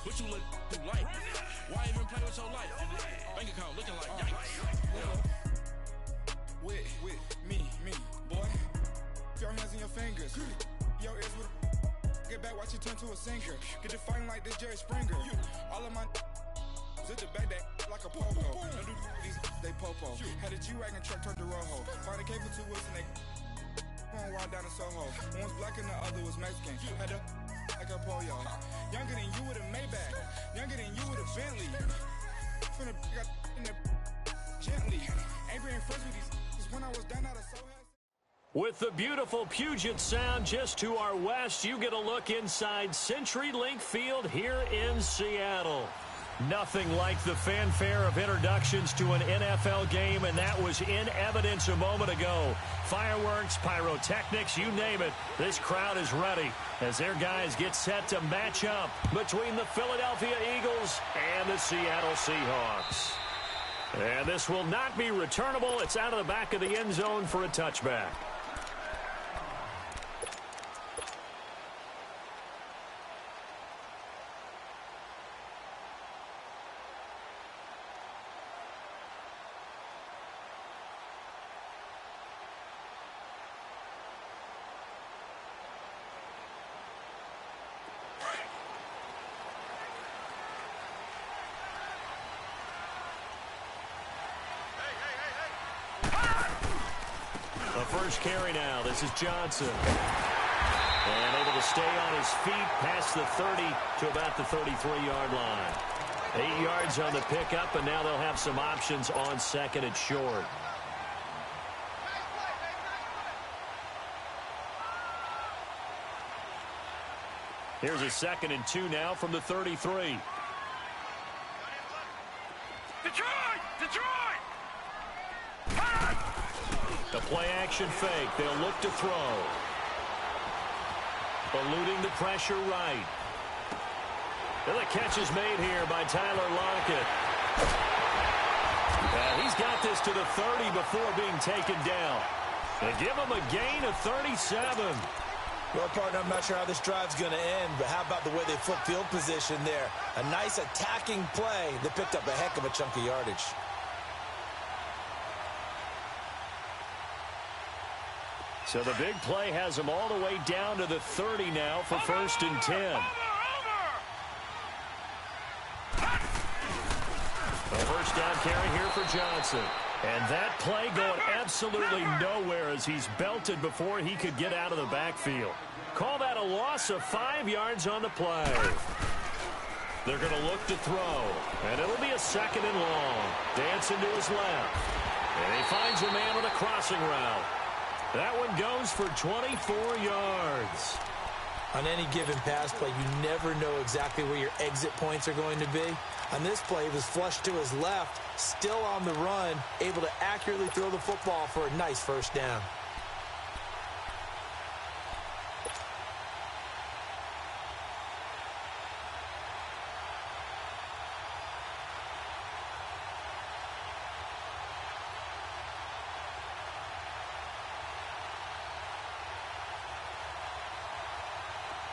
What you look too light? Why even play with your life? Bank account looking like yikes. With me, boy. Your hands in your fingers. Your ears with get back, watch you turn to a singer. Get to fighting like this Jerry Springer. All of my zip the back that like a pogo. Don't do these they popo. Had a G-Wagon truck turned to Rojo. Find a cable 2 wheels and they going wild down in Soho. One was black and the other was Mexican. Had a like a pollo. Younger than you with a Maybach. Younger than you with a Bentley. From the got in the gently. Ain't being friends with these when I was down out of Soho. With the beautiful Puget Sound just to our west, you get a look inside CenturyLink Field here in Seattle. Nothing like the fanfare of introductions to an NFL game, and that was in evidence a moment ago. Fireworks, pyrotechnics, you name it. This crowd is ready as their guys get set to match up between the Philadelphia Eagles and the Seattle Seahawks. And this will not be returnable. It's out of the back of the end zone for a touchback. First carry now. This is Johnson. And able to stay on his feet past the 30 to about the 33-yard line. 8 yards on the pickup, and now they'll have some options on second and short. Here's a 2nd and 2 now from the 33. Detroit! The play-action fake. They'll look to throw. Eluding the pressure right. And the catch is made here by Tyler Lockett. And he's got this to the 30 before being taken down. They give him a gain of 37. Well, partner, I'm not sure how this drive's going to end, but how about the way they flip field position there? A nice attacking play that picked up a heck of a chunk of yardage. So the big play has them all the way down to the 30 now for 1st and 10. A first down carry here for Johnson. And that play going absolutely nowhere as he's belted before he could get out of the backfield. Call that a loss of 5 yards on the play. They're going to look to throw. And it'll be a 2nd and long. Dancing to his left. And he finds a man on a crossing route. That one goes for 24 yards. On any given pass play, you never know exactly where your exit points are going to be. On this play, he was flushed to his left, still on the run, able to accurately throw the football for a nice first down.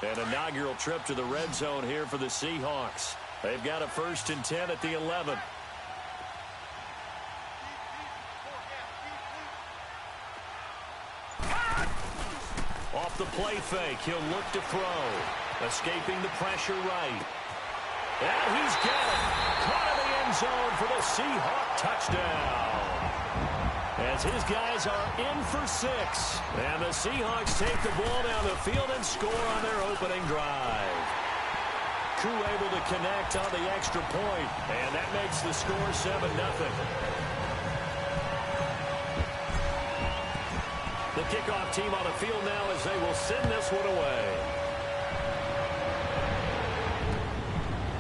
An inaugural trip to the red zone here for the Seahawks. They've got a 1st and 10 at the 11. Off the play fake, he'll look to throw. Escaping the pressure right. And he's got it. Caught in the end zone for the Seahawk touchdown. As his guys are in for 6. And the Seahawks take the ball down the field and score on their opening drive. Koo able to connect on the extra point, and that makes the score 7-0. The kickoff team on the field now as they will send this one away.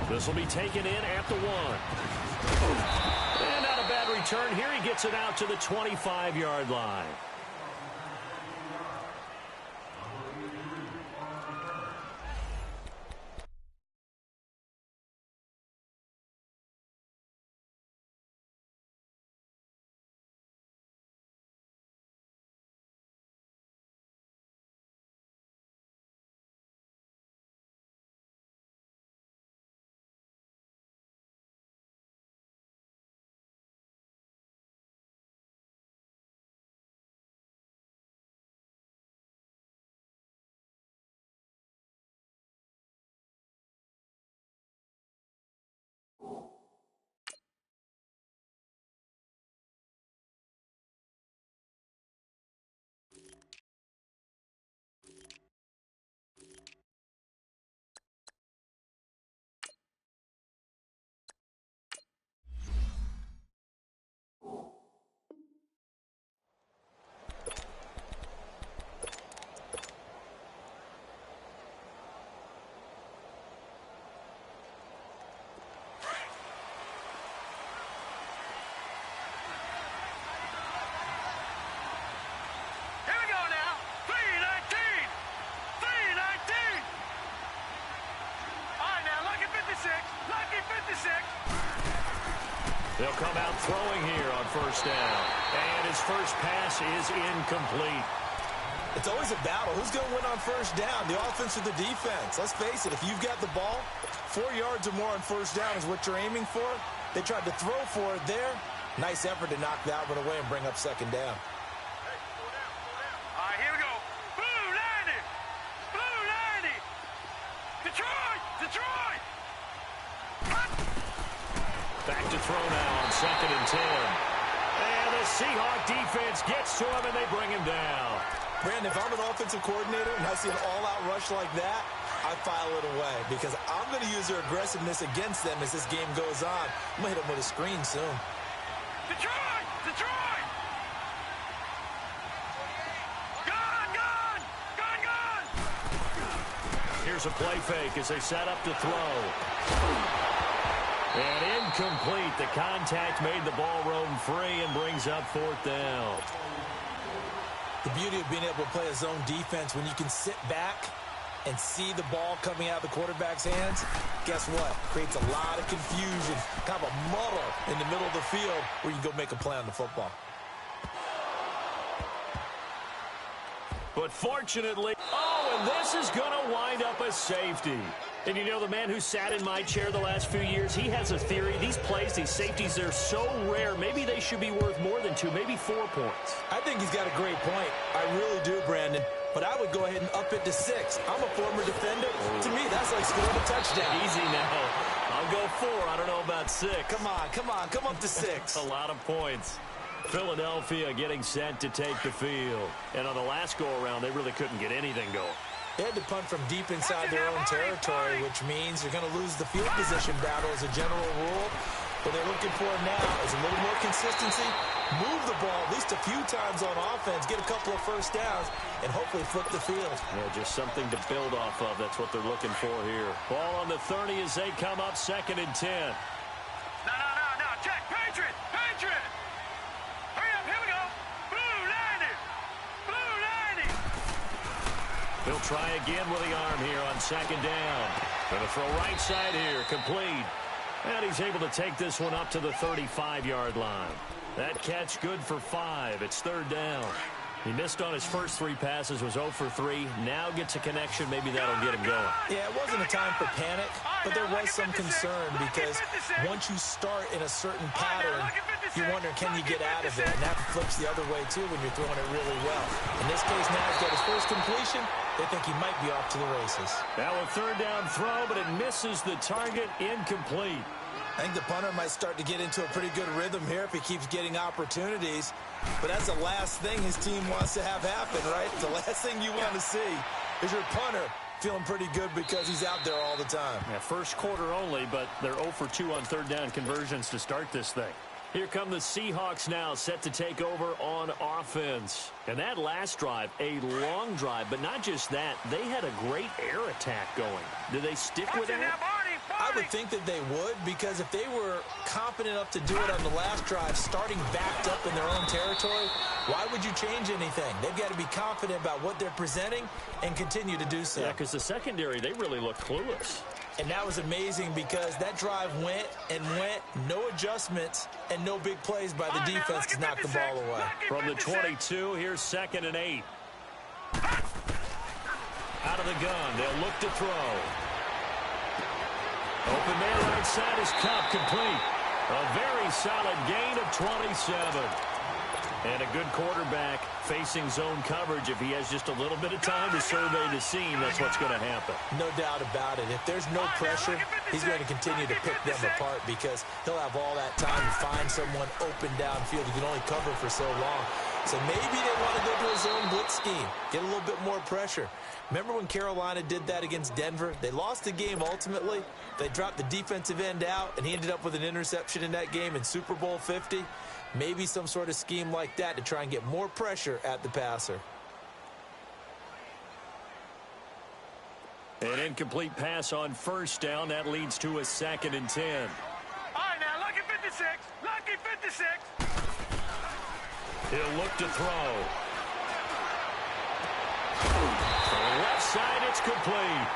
This will be taken in at the 1. And not a bad return here. He gets it out to the 25-yard line. They'll come out throwing here on first down. And his first pass is incomplete. It's always a battle. Who's going to win on first down, the offense or the defense? Let's face it, if you've got the ball, 4 yards or more on first down is what you're aiming for. They tried to throw for it there. Nice effort to knock that one away and bring up second down. All right, here we go. Blue 90! Blue 90! Detroit! Detroit! Back to throw now on 2nd and 10. And the Seahawk defense gets to him, and they bring him down. Brandon, if I'm an offensive coordinator and I see an all-out rush like that, I file it away because I'm going to use their aggressiveness against them as this game goes on. I'm going to hit them with a screen soon. Detroit! Detroit! Gun! Gun! Gun! Gun! Here's a play fake as they set up to throw. And incomplete. The contact made the ball roam free and brings up 4th down. The beauty of being able to play a zone defense when you can sit back and see the ball coming out of the quarterback's hands, guess what? Creates a lot of confusion, kind of a muddle in the middle of the field where you go make a play on the football. But fortunately, and this is going to wind up a safety. And you know, the man who sat in my chair the last few years, he has a theory. These plays, these safeties, they're so rare. Maybe they should be worth more than 2, maybe 4 points. I think he's got a great point. I really do, Brandon. But I would go ahead and up it to 6. I'm a former defender. To me, that's like scoring a touchdown. Easy now. I'll go 4. I don't know about 6. Come on. Come up to 6. A lot of points. Philadelphia getting set to take the field. And on the last go-around, they really couldn't get anything going. They had to punt from deep inside their own territory, which means you're going to lose the field position battle as a general rule. What they're looking for now is a little more consistency, move the ball at least a few times on offense, get a couple of first downs, and hopefully flip the field. Yeah, just something to build off of. That's what they're looking for here. Ball on the 30 as they come up 2nd and 10. No. Check. Patriot! Patriot! Hurry up. Here we go. Blue 90! Blue 90! He'll try again with the arm here on 2nd down. Going to throw right side here. Complete. And he's able to take this one up to the 35-yard line. That catch good for 5. It's 3rd down. He missed on his first 3 passes, was 0 for 3. Now gets a connection. Maybe that'll get him going. Yeah, it wasn't a time for panic, but there was some concern because once you start in a certain pattern, you're wondering, can you get out of it? And that flips the other way, too, when you're throwing it really well. In this case, now he's got his first completion. They think he might be off to the races. Now a 3rd down throw, but it misses the target. Incomplete. I think the punter might start to get into a pretty good rhythm here if he keeps getting opportunities. But that's the last thing his team wants to have happen, right? The last thing you want to see is your punter feeling pretty good because he's out there all the time. Yeah, first quarter only, but they're 0 for 2 on 3rd down conversions to start this thing. Here come the Seahawks now, set to take over on offense. And that last drive, a long drive, but not just that. They had a great air attack going. Did they stick with it? I would think that they would, because if they were confident enough to do it on the last drive, starting backed up in their own territory, why would you change anything? They've got to be confident about what they're presenting and continue to do so. Yeah, because the secondary, they really looked clueless. And that was amazing because that drive went, no adjustments, and no big plays by the defense to knock the ball away. From the 22, here's 2nd and 8. Out of the gun, they'll look to throw. Open man right side is Cup, complete. A very solid gain of 27. And a good quarterback facing zone coverage. If he has just a little bit of time to survey the seam, that's what's going to happen. No doubt about it. If there's no pressure, he's going to continue to pick them apart because he'll have all that time to find someone open downfield. He can only cover for so long. So maybe they want to go to a zone blitz scheme, get a little bit more pressure. Remember when Carolina did that against Denver? They lost the game ultimately. They dropped the defensive end out, and he ended up with an interception in that game in Super Bowl 50. Maybe some sort of scheme like that to try and get more pressure at the passer. An incomplete pass on 1st down. That leads to a 2nd and 10. All right, now, lucky 56. Lucky 56. He'll look to throw. From the left side, it's complete.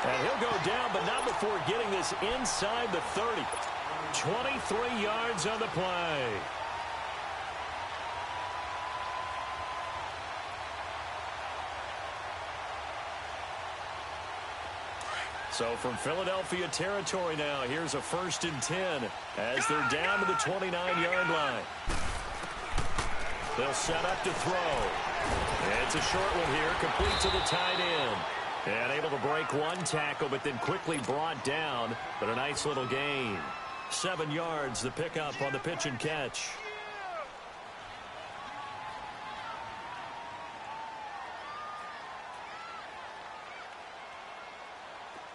And he'll go down, but not before getting this inside the 30. 23 yards on the play. So from Philadelphia territory now, here's a 1st and 10 as they're down to the 29-yard line. They'll set up to throw. It's a short one here, complete to the tight end. And able to break one tackle, but then quickly brought down. But a nice little gain. 7 yards, the pickup on the pitch and catch.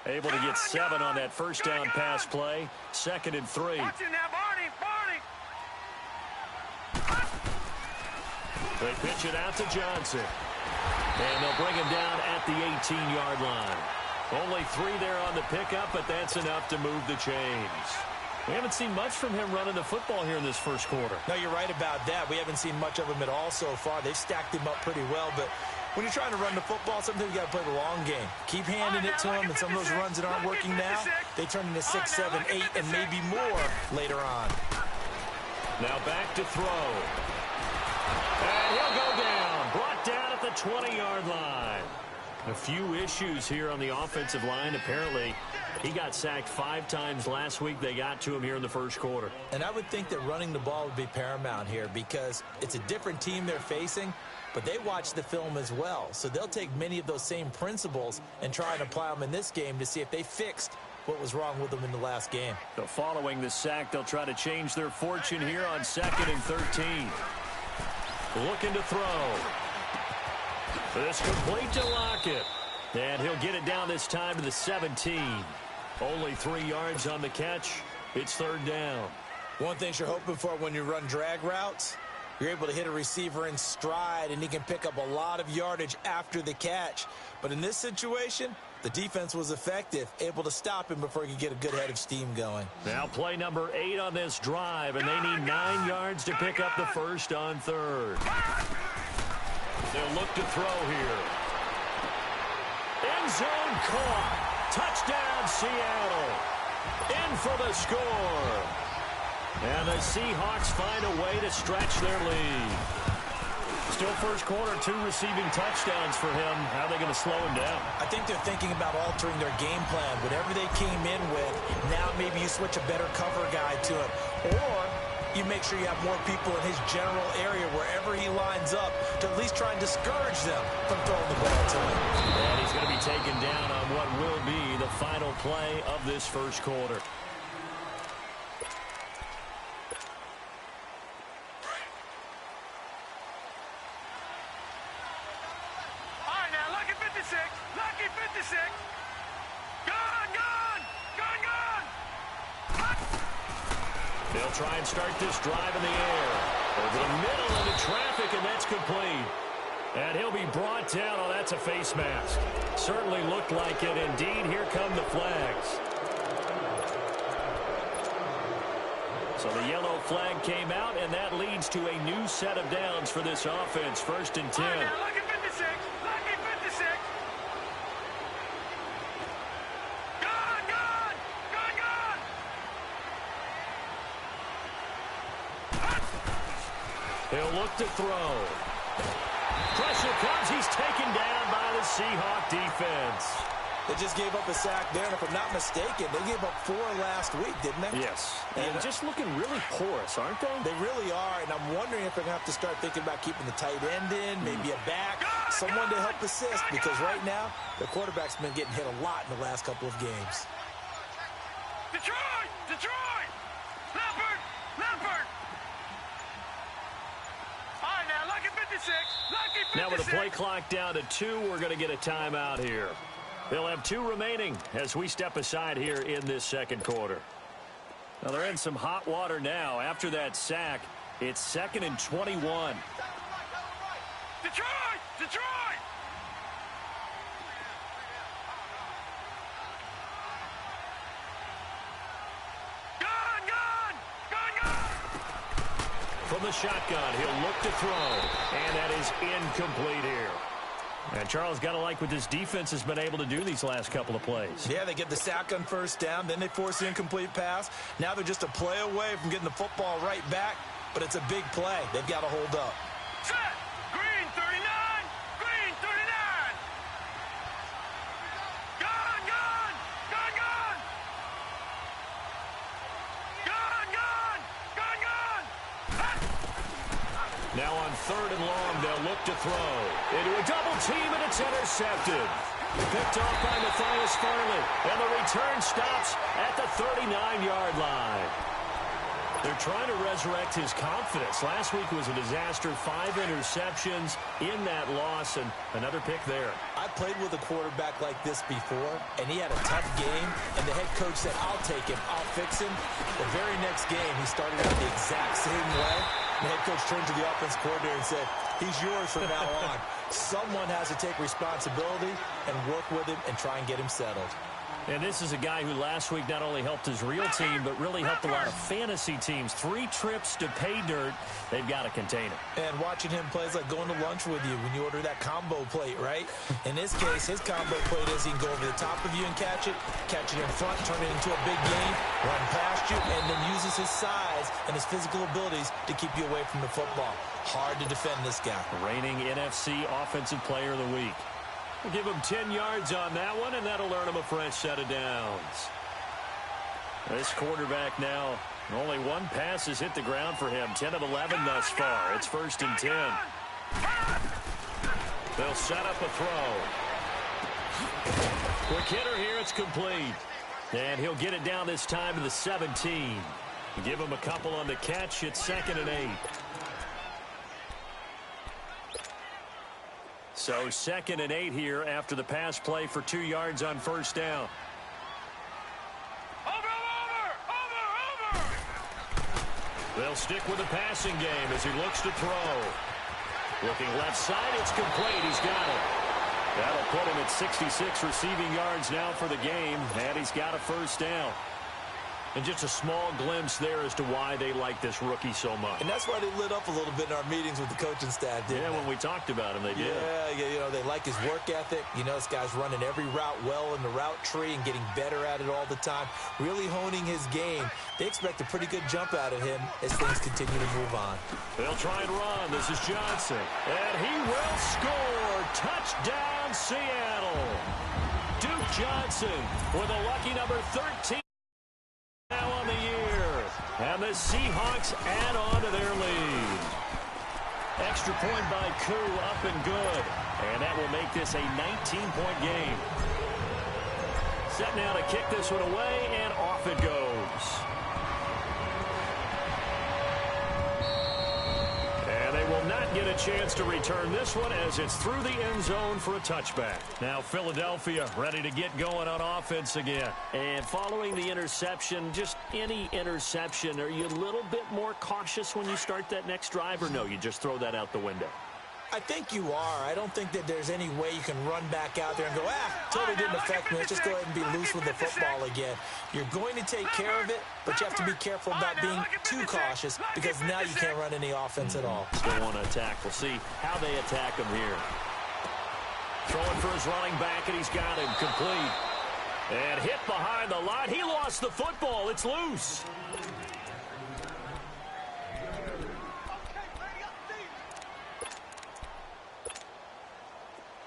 Able to get 7 on that first down pass play. 2nd and 3. Watch it now, Barney. They pitch it out to Johnson. And they'll bring him down at the 18-yard line. Only 3 there on the pickup, but that's enough to move the chains. We haven't seen much from him running the football here in this first quarter. No, you're right about that. We haven't seen much of him at all so far. They've stacked him up pretty well, but when you're trying to run the football, sometimes you got to play the long game. Keep handing it to him, and some of those runs that aren't working now, they turn into 6, 7, 8, and maybe more later on. Now back to throw. And he'll go down. Brought down at the 20-yard line. A few issues here on the offensive line. Apparently, he got sacked 5 times last week. They got to him here in the first quarter. And I would think that running the ball would be paramount here because it's a different team they're facing, but they watch the film as well. So they'll take many of those same principles and try and apply them in this game to see if they fixed what was wrong with them in the last game. So following the sack, they'll try to change their fortune here on 2nd and 13. Looking to throw. This complete to Lockett. And he'll get it down this time to the 17. Only 3 yards on the catch. It's 3rd down. One thing you're hoping for when you run drag routes, you're able to hit a receiver in stride, and he can pick up a lot of yardage after the catch. But in this situation, the defense was effective, able to stop him before he could get a good head of steam going. Now play number 8 on this drive, and they need 9 yards to pick up the first on 3rd. They'll look to throw here. End zone caught. Touchdown, Seattle. In for the score. And the Seahawks find a way to stretch their lead. Still first quarter, 2 receiving touchdowns for him. How are they going to slow him down? I think they're thinking about altering their game plan. Whatever they came in with, now maybe you switch a better cover guy to him. Or you make sure you have more people in his general area wherever he lines up to at least try and discourage them from throwing the ball to him. And he's going to be taken down on what will be the final play of this first quarter. Lucky 56. Gone. They'll try and start this drive in the air. Over the middle into traffic, and that's complete. And he'll be brought down. Oh, that's a face mask. Certainly looked like it. Indeed, here come the flags. So the yellow flag came out, and that leads to a new set of downs for this offense. 1st and 10. All right, now, lucky 56. Lucky 56. He'll look to throw. Pressure comes. He's taken down by the Seahawk defense. They just gave up a sack there, and if I'm not mistaken, they gave up 4 last week, didn't they? Yes. And just looking really porous, aren't they? They really are, and I'm wondering if they're going to have to start thinking about keeping the tight end in, maybe a back, someone to help assist, because right now, the quarterback's been getting hit a lot in the last couple of games. Detroit! Leopard! All right, now, lucky 56. Lucky 56. Now with the play clock down to 2, we're going to get a timeout here. They'll have 2 remaining as we step aside here in this second quarter. Now they're in some hot water now. After that sack, it's 2nd and 21. Detroit! Gone! From the shotgun, he'll look to throw. And that is incomplete here. And Charles, got to like what this defense has been able to do these last couple of plays. Yeah, they get the sack on first down, then they force the incomplete pass. Now they're just a play away from getting the football right back, but it's a big play. They've got to hold up. Set. Green 39. Green 39. Gone, gone. Gone, gone. Gone, gone. Gone, gone. Now on 3rd and long, they'll look to throw. Into a double team, and it's intercepted. Picked off by Matthias Farley, and the return stops at the 39-yard line. They're trying to resurrect his confidence. Last week was a disaster. 5 interceptions in that loss, and another pick there. I played with a quarterback like this before, and he had a tough game, and the head coach said, I'll take him, I'll fix him. The very next game, he started out the exact same way. The head coach turned to the offense coordinator and said, he's yours from now on. Someone has to take responsibility and work with him and try and get him settled. And this is a guy who last week not only helped his real team, but really helped a lot of fantasy teams. 3 trips to pay dirt. They've got to contain him. And watching him play is like going to lunch with you when you order that combo plate, right? In this case, his combo plate is he can go over the top of you and catch it in front, turn it into a big gain, run past you, and then uses his size and his physical abilities to keep you away from the football. Hard to defend this guy. Reigning NFC Offensive Player of the Week. We'll give him 10 yards on that one, and that'll earn him a fresh set of downs. This quarterback now, only 1 pass has hit the ground for him. 10 of 11 thus far. It's 1st and 10. They'll set up a throw. Quick hitter here. It's complete. And he'll get it down this time to the 17. Give him a couple on the catch. It's 2nd and 8. So 2nd and 8 here after the pass play for 2 yards on 1st down. Over. They'll stick with the passing game as he looks to throw. Looking left side, it's complete. He's got it. That'll put him at 66 receiving yards now for the game, and he's got a 1st down. And just a small glimpse there as to why they like this rookie so much. And that's why they lit up a little bit in our meetings with the coaching staff, didn't they? When we talked about him, they did. Yeah, you know, they like his work ethic. You know, this guy's running every route well in the route tree and getting better at it all the time, really honing his game. They expect a pretty good jump out of him as things continue to move on. They'll try and run. This is Johnson. And he will score. Touchdown, Seattle. Duke Johnson with a lucky number 13. Now on the year, and the Seahawks add on to their lead. Extra point by Koo, up and good, and that will make this a 19-point game. Set now to kick this one away, and off it goes. And they will not get a chance to return this one as it's through the end zone for a touchback. Now Philadelphia ready to get going on offense again. And following the interception, just any interception, are you a little bit more cautious when you start that next drive, or no, you just throw that out the window? I think you are. I don't think that there's any way you can run back out there and go, totally didn't affect me. Let's just go ahead and be loose with the football again. You're going to take care of it, but you have to be careful about being too cautious because now you can't run any offense at all. Still want to attack. We'll see how they attack him here. Throwing for his running back, and he's got him complete. And hit behind the line. He lost the football. It's loose.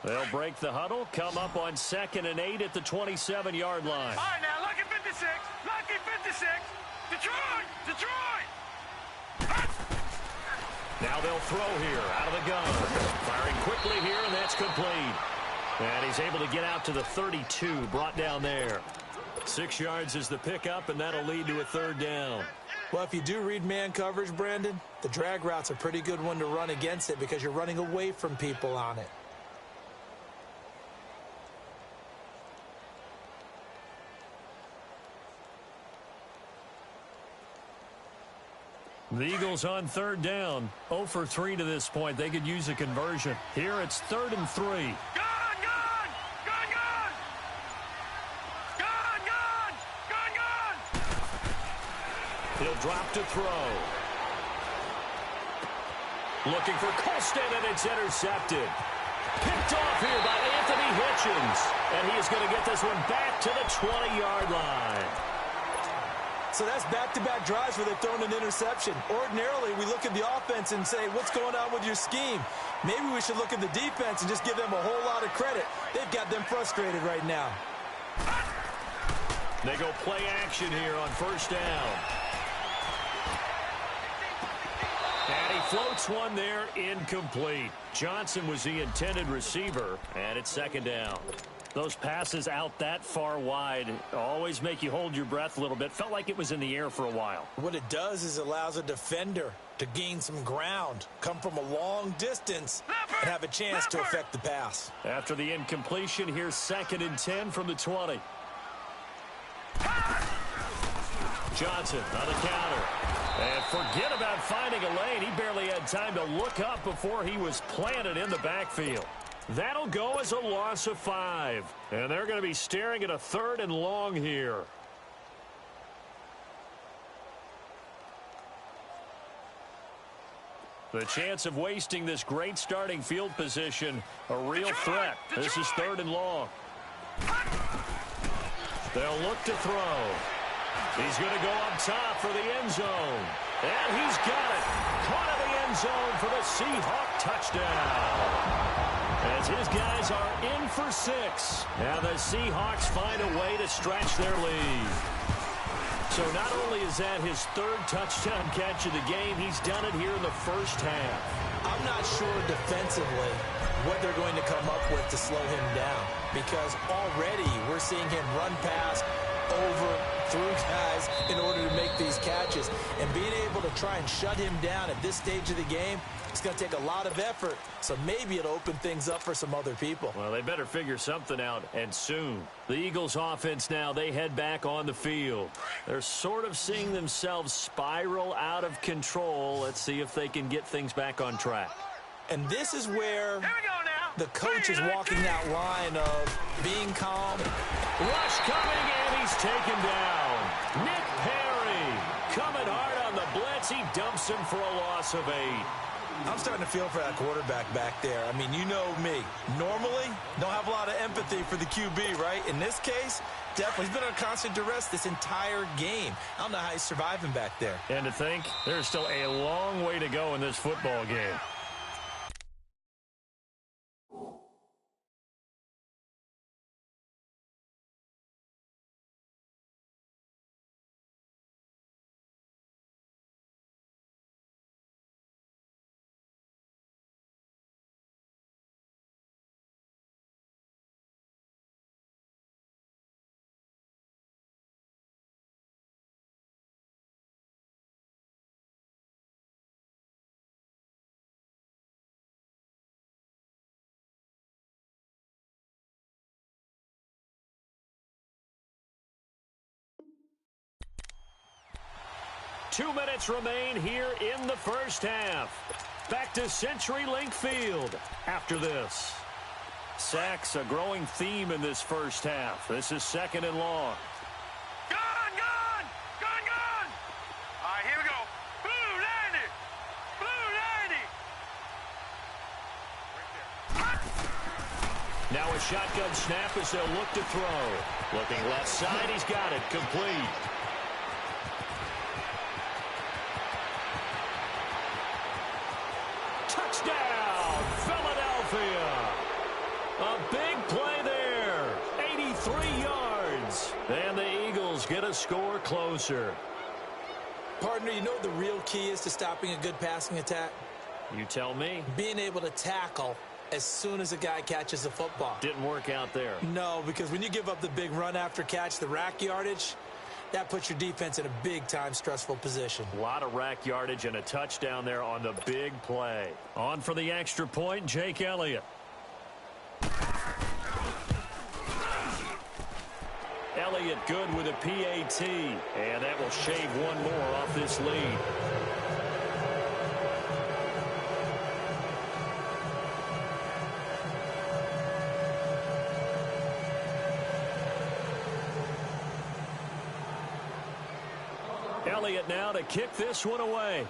They'll break the huddle, come up on 2nd and 8 at the 27-yard line. All right, now, lucky 56. Lucky 56. Detroit. Now they'll throw here out of the gun. Firing quickly here, and that's complete. And he's able to get out to the 32, brought down there. 6 yards is the pickup, and that'll lead to a 3rd down. Well, if you do read man coverage, Brandon, the drag route's a pretty good one to run against it because you're running away from people on it. The Eagles on 3rd down. 0 for 3 to this point. They could use a conversion. Here it's 3rd and 3. Gone! He'll drop to throw. Looking for Colston, and it's intercepted. Picked Picked off here by Anthony Hitchens. And he is going to get this one back to the 20-yard line. So that's back-to-back drives where they've thrown an interception. Ordinarily, we look at the offense and say, what's going on with your scheme? Maybe we should look at the defense and just give them a whole lot of credit. They've got them frustrated right now. They go play action here on first down. And he floats one there, incomplete. Johnson was the intended receiver, and it's second down. Those passes out that far wide always make you hold your breath a little bit. Felt like it was in the air for a while. What it does is it allows a defender to gain some ground, come from a long distance, and have a chance to affect the pass. After the incompletion, here's 2nd and 10 from the 20. Johnson on the counter. And forget about finding a lane. He barely had time to look up before he was planted in the backfield. That'll go as a loss of 5. And they're going to be staring at a 3rd and long here. The chance of wasting this great starting field position, a real threat. This is 3rd and long. They'll look to throw. He's going to go up top for the end zone. And he's got it. Caught in the end zone for the Seahawk touchdown. As his guys are in for 6. Now the Seahawks find a way to stretch their lead. So not only is that his 3rd touchdown catch of the game, he's done it here in the first half. I'm not sure defensively what they're going to come up with to slow him down, because already we're seeing him run past, over, through guys in order to make these catches. And being able to try and shut him down at this stage of the game, it's going to take a lot of effort, so maybe it'll open things up for some other people. Well, they better figure something out, and soon. The Eagles' offense now, they head back on the field. They're sort of seeing themselves spiral out of control. Let's see if they can get things back on track. And this is where the coach is walking that line of being calm. Rush coming, and he's taken down. Nick Perry coming hard on the blitz. He dumps him for a loss of 8. I'm starting to feel for that quarterback back there. I mean, you know me. Normally, don't have a lot of empathy for the QB, right? In this case, definitely. He's been under constant duress this entire game. I don't know how he's surviving back there. And to think, there's still a long way to go in this football game. Two minutes remain here in the first half. Back to CenturyLink Field after this. Sacks, a growing theme in this first half. This is 2nd and long. Gone! All right, here we go. Blue 90! Now a shotgun snap as they'll look to throw. Looking left side, he's got it. Complete. Touchdown, Philadelphia. A big play there. 83 yards. And the Eagles get a score closer. Partner, you know what the real key is to stopping a good passing attack? You tell me. Being able to tackle as soon as a guy catches the football. Didn't work out there. No, because when you give up the big run after catch, the rack yardage, that puts your defense in a big-time stressful position. A lot of rack yardage and a touchdown there on the big play. On for the extra point, Jake Elliott. Elliott good with a PAT, and that will shave one more off this lead. Elliott now to kick this one away.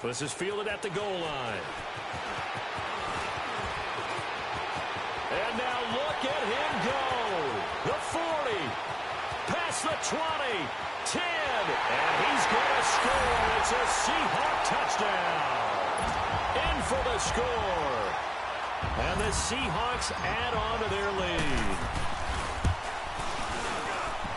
This is fielded at the goal line. And now look at him go. The 40, past the 20, 10, and he's going to score. It's a Seahawk touchdown. In for the score. And the Seahawks add on to their lead.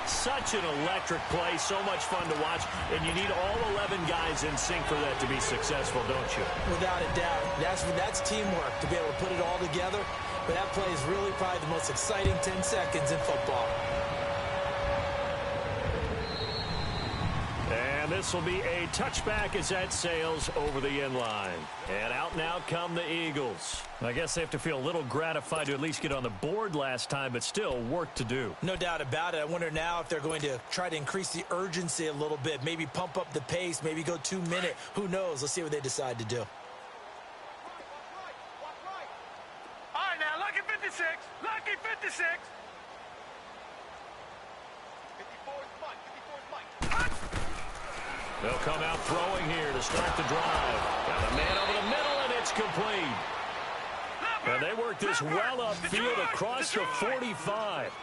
Such an electric play, so much fun to watch, and you need all 11 guys in sync for that to be successful, don't you? Without a doubt. That's teamwork to be able to put it all together, but that play is really probably the most exciting 10 seconds in football. And this will be a touchback as that sails over the end line. And out now come the Eagles. I guess they have to feel a little gratified to at least get on the board last time, but still work to do. No doubt about it. I wonder now if they're going to try to increase the urgency a little bit, maybe pump up the pace, maybe go 2-minute. Who knows? Let's see what they decide to do. All right, now, lucky 56. Lucky 56. 54's Mike. 54's Mike. They'll come out throwing here to start the drive. Got a man over the middle, and it's complete. And they work this well upfield across the 45.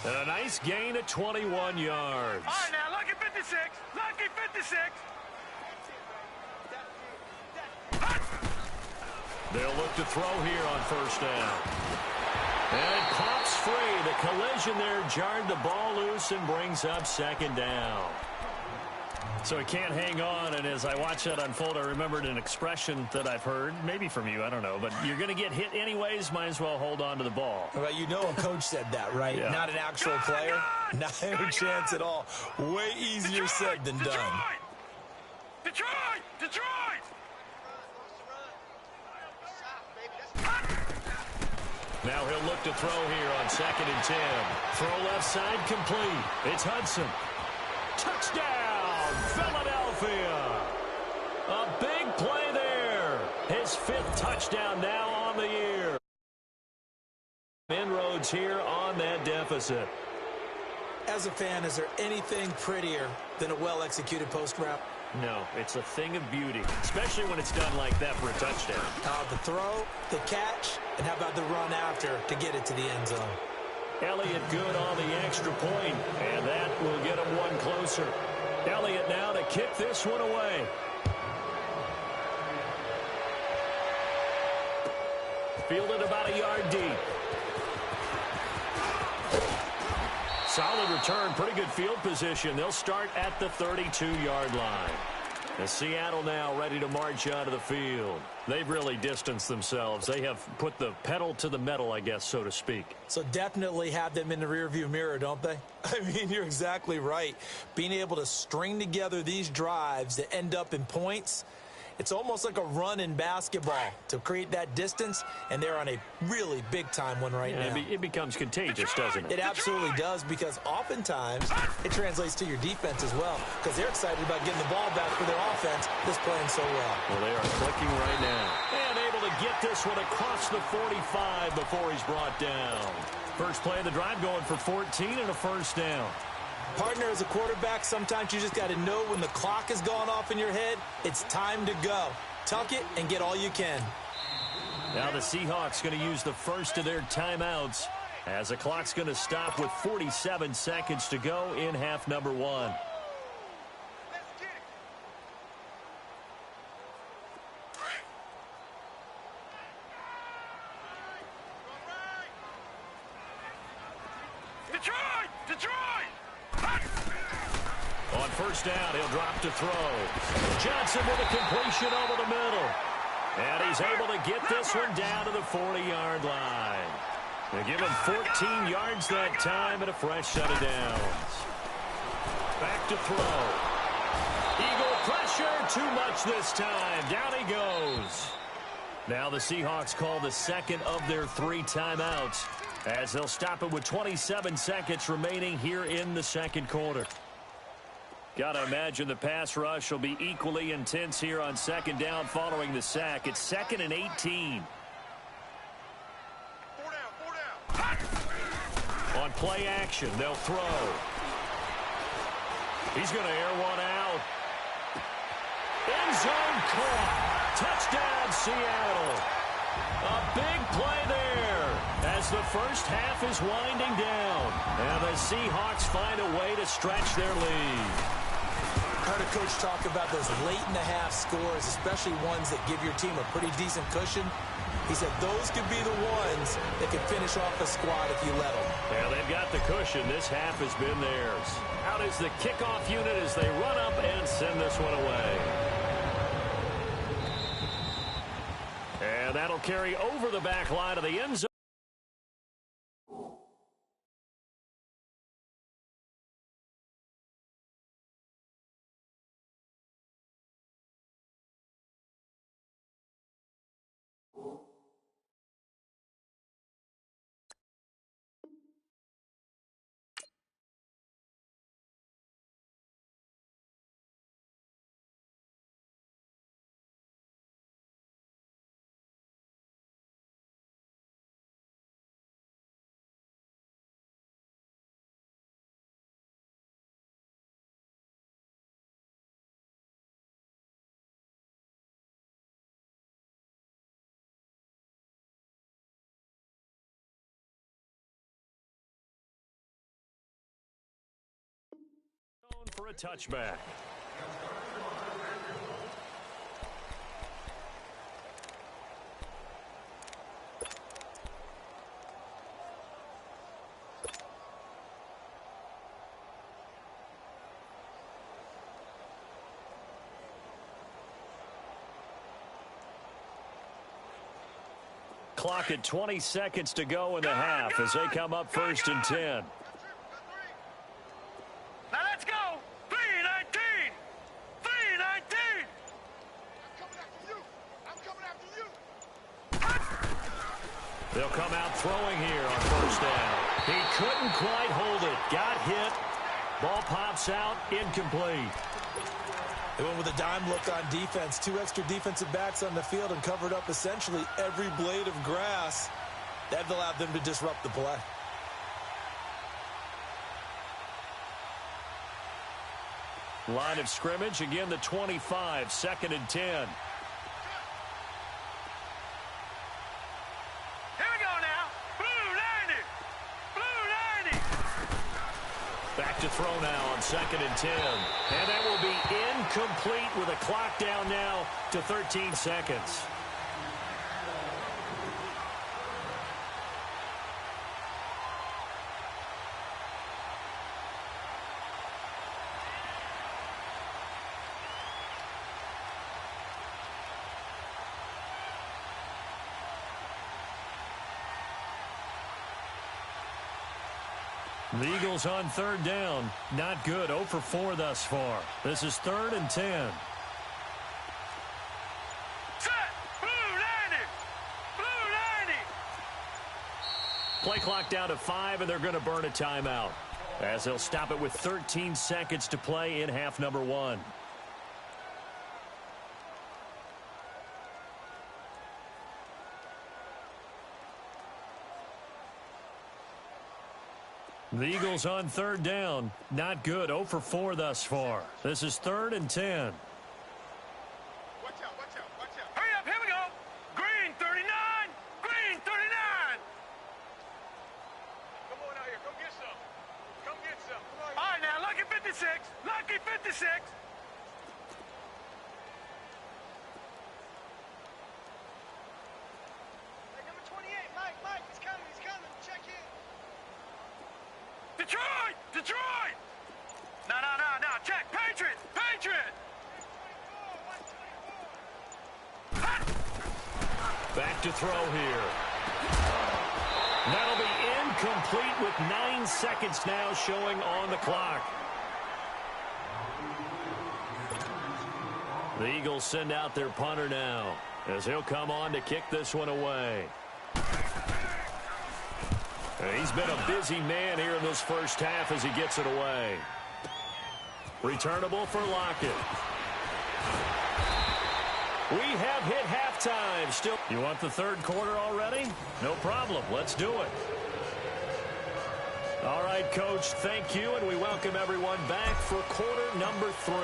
And a nice gain of 21 yards. All right, now, lucky 56. Lucky 56. They'll look to throw here on first down. And it pops free. The collision there jarred the ball loose and brings up second down. So he can't hang on, and as I watch that unfold, I remembered an expression that I've heard, maybe from you, I don't know, but you're going to get hit anyways, might as well hold on to the ball. Well, you know a coach said that, right? Yeah. Not an actual player. Not a chance at all. Way easier said than done. Detroit! Detroit! Now he'll look to throw here on 2nd and 10. Throw left side complete. It's Hudson. Touchdown, Philadelphia. A big play there. His 5th touchdown now on the year. Inroads here on that deficit. As a fan, is there anything prettier than a well-executed post route? No, it's a thing of beauty, especially when it's done like that for a touchdown. The throw, the catch, and how about the run after to get it to the end zone? Elliott good on the extra point, and that will get him one closer. Elliott now to kick this one away. Fielded about a yard deep. Solid return, pretty good field position. They'll start at the 32-yard line. As Seattle now ready to march out of the field. They've really distanced themselves. They have put the pedal to the metal, I guess, so to speak. So definitely have them in the rearview mirror, don't they? I mean, you're exactly right. Being able to string together these drives that end up in points, it's almost like a run in basketball to create that distance, and they're on a really big-time one right now. It becomes contagious, doesn't it? It absolutely does, because oftentimes it translates to your defense as well, because they're excited about getting the ball back for their offense that's playing so well. Well, they are clicking right now. And able to get this one across the 45 before he's brought down. First play of the drive going for 14 and a first down. Partner, as a quarterback, sometimes you just got to know when the clock is going off in your head, it's time to go. Tuck it and get all you can. Now the Seahawks going to use the first of their timeouts as the clock's going to stop with 47 seconds to go in half number 1. Detroit! Detroit! On first down, he'll drop to throw. Johnson with a completion over the middle. And he's able to get this one down to the 40-yard line. They give him 14 yards that time and a fresh set of downs. Back to throw. Eagle pressure, too much this time. Down he goes. Now the Seahawks call the second of their 3 timeouts as they'll stop it with 27 seconds remaining here in the second quarter. Got to imagine the pass rush will be equally intense here on second down following the sack. It's 2nd and 18. 4 down. On play action, they'll throw. He's going to air one out. End zone caught. Touchdown, Seattle. A big play there as the first half is winding down. And the Seahawks find a way to stretch their lead. I heard a coach talk about those late-in-the-half scores, especially ones that give your team a pretty decent cushion. He said those could be the ones that can finish off a squad if you let them. Yeah, they've got the cushion. This half has been theirs. Out is the kickoff unit as they run up and send this one away. And that'll carry over the back line of the end zone. For a touchback. Clock at 20 seconds to go in the half as they come up first and 10. Now let's go. 3-19. 3-19. I'm coming after you. They'll come out throwing here on first down. He couldn't quite hold it. Got hit. Ball pops out. Incomplete. They went with a dime look on defense. 2 extra defensive backs on the field and covered up essentially every blade of grass. That allowed them to disrupt the play. Line of scrimmage, again the 25, 2nd and 10. Here we go now. Blue 90. Blue 90. Back to throw now on 2nd and 10. And that will be incomplete with a clock down now to 13 seconds. The Eagles on 3rd down. Not good. 0 for 4 thus far. This is 3rd and 10. Set. Blue 90. Blue 90. Play clock down to 5, and they're going to burn a timeout as they'll stop it with 13 seconds to play in half number 1. The Eagles on 3rd down. Not good. 0 for 4 thus far. This is 3rd and 10. Watch out, watch out, watch out. Hurry up, here we go. Green 39. Green 39. Come on out here, come get some. Come get some. All right, now, lucky 56. Lucky 56. Hey, number 28, Mike, he's coming. Check in. Detroit! Detroit! No. Check. Patriot! Back to throw here. That'll be incomplete with 9 seconds now showing on the clock. The Eagles send out their punter now as he'll come on to kick this one away. He's been a busy man here in this first half as he gets it away. Returnable for Lockett. We have hit halftime. Still, you want the 3rd quarter already? No problem. Let's do it. All right, Coach, thank you, and we welcome everyone back for quarter number 3.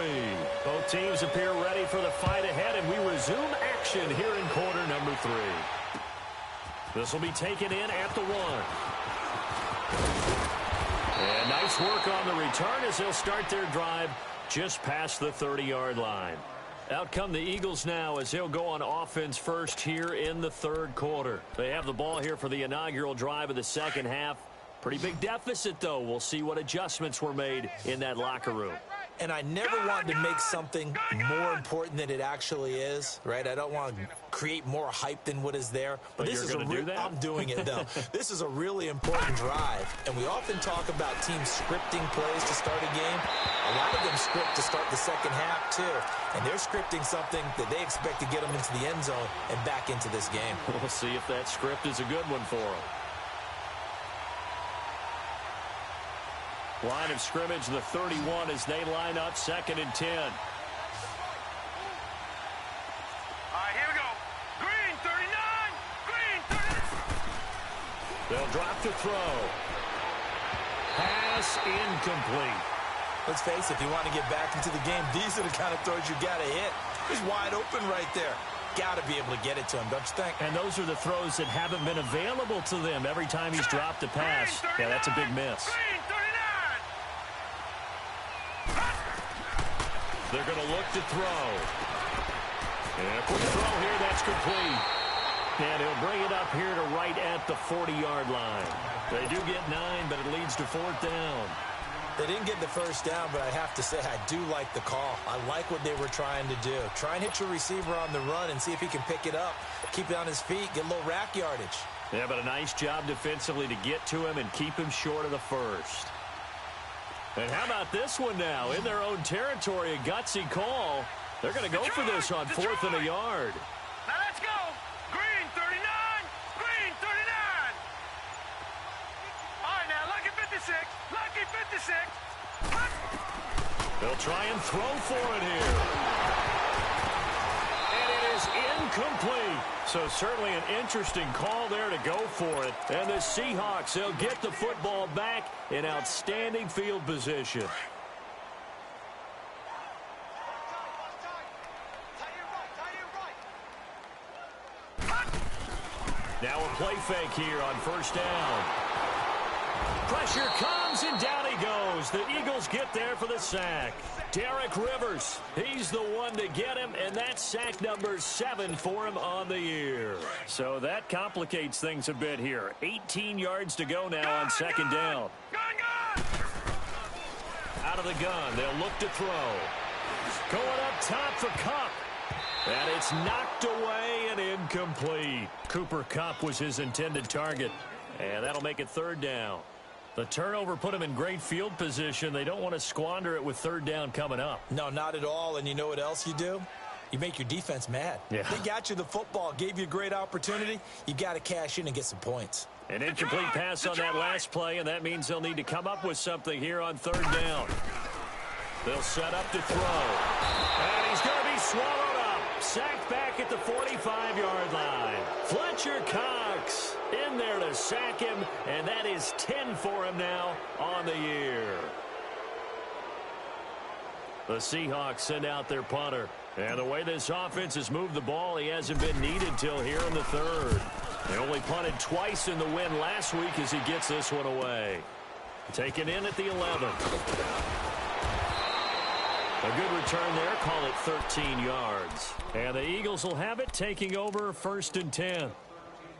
Both teams appear ready for the fight ahead, and we resume action here in quarter number 3. This will be taken in at the 1. And nice work on the return as they'll start their drive just past the 30-yard line. Out come the Eagles now as they'll go on offense first here in the third quarter. They have the ball here for the inaugural drive of the second half. Pretty big deficit, though. We'll see what adjustments were made in that locker room. And I never wanted to make something more important than it actually is, right? I don't want to create more hype than what is there. But this is going to do that? I'm doing it, though. This is a really important drive. And we often talk about teams scripting plays to start a game. A lot of them script to start the second half, too. And they're scripting something that they expect to get them into the end zone and back into this game. We'll see if that script is a good one for them. Line of scrimmage, the 31, as they line up 2nd and 10. All right, here we go. Green 39. Green 39. They'll drop to throw. Pass incomplete. Let's face it, if you want to get back into the game, these are the kind of throws you got to hit. He's wide open right there. Got to be able to get it to him, don't you think? And those are the throws that haven't been available to them every time he's dropped a pass. Yeah, that's a big miss. Green 39. They're going to look to throw. And quick throw here, that's complete. And he'll bring it up here to right at the 40-yard line. They do get 9, but it leads to 4th down. They didn't get the first down, but I have to say I do like the call. I like what they were trying to do. Try and hit your receiver on the run and see if he can pick it up. Keep it on his feet, get a little rack yardage. Yeah, but a nice job defensively to get to him and keep him short of the first. And how about this one now? In their own territory, a gutsy call. They're going to go for this on 4th and a yard. Now let's go. Green 39. Green 39. All right, now lucky 56. Lucky 56. They'll try and throw for it here. And it is incomplete. So certainly an interesting call there to go for it. And the Seahawks, they'll get the football back in outstanding field position. Now a play fake here on 1st down. Pressure comes, and down he goes. The Eagles get there for the sack. Derek Rivers, he's the one to get him, and that's sack number 7 for him on the year. So that complicates things a bit here. 18 yards to go now on 2nd down. Out of the gun, they'll look to throw. Going up top for Kupp. And it's knocked away and incomplete. Cooper Kupp was his intended target. And that'll make it 3rd down. The turnover put them in great field position. They don't want to squander it with 3rd down coming up. No, not at all. And you know what else you do? You make your defense mad. Yeah. They got you the football, gave you a great opportunity. You got to cash in and get some points. An incomplete pass on that last play, and that means they'll need to come up with something here on 3rd down. They'll set up to throw. And he's going to be swallowed up. Sacked back at the 45-yard line. Fletcher Cox in there to sack him, and that is 10 for him now on the year. The Seahawks send out their punter. And the way this offense has moved the ball, he hasn't been needed till here in the 3rd. They only punted twice in the win last week as he gets this one away. Taken in at the 11. A good return there, call it 13 yards. And the Eagles will have it, taking over 1st and 10.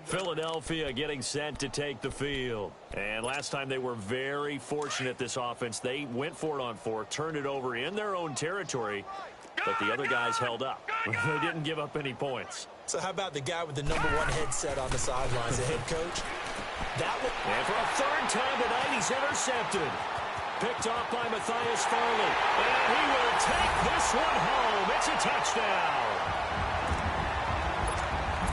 Philadelphia getting set to take the field. And last time they were very fortunate, this offense. They went for it on 4, turned it over in their own territory, but the other guys held up. They didn't give up any points. So how about the guy with the #1 headset on the sidelines, the head coach? And for a 3rd time tonight, he's intercepted. Picked off by Matthias Farley. And he will take this one home. It's a touchdown.